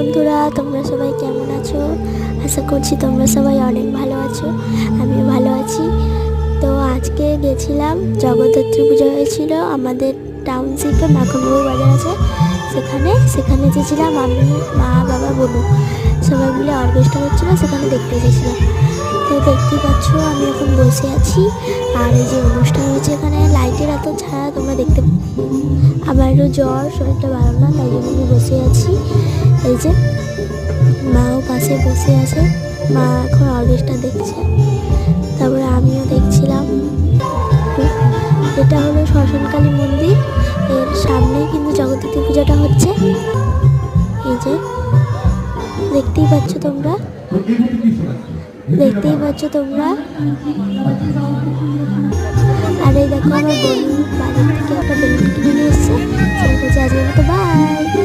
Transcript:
বন্ধুরা, তোমরা সবাই কেমন আছো? আশা করছি তোমরা সবাই অনেক ভালো আছো। আমিও ভালো আছি। তো আজকে গেছিলাম, জগদ্ধাত্রী পুজো হয়েছিল আমাদের টাউনশিপে, মাখনবাবু বাজার আছে সেখানে গেছিলাম আমি, মা, বাবা, বোনু সবাই মিলে অর্কেস্ট্রা হচ্ছিলো, সেখানে দেখতে গেছিলাম। তো দেখতেই পাচ্ছ আমি এখন বসে আছি, আর এই যে অনুষ্ঠান হচ্ছে এখানে লাইটের এত ছায়া তোমরা দেখতে। আমার একটু জ্বর, শরীরটা ভালো না, তাই জন্য আমি বসে আছি। এই যে মাও পাশে বসে আছে, মা এখন অর্কেস্ট্রা দেখছে, তারপরে আমিও দেখছিলাম। এটা হলো শ্মশানকালী মন্দির, এর সামনেই কিন্তু জগদ্ধাত্রী পূজাটা হচ্ছে। এই যে দেখতেই পাচ্ছ তোমরা আর এই দেখো আমার বোন বাড়ির থেকে একটা বেলুন কিনে নিয়ে এসছে। আজকের মতো বাই।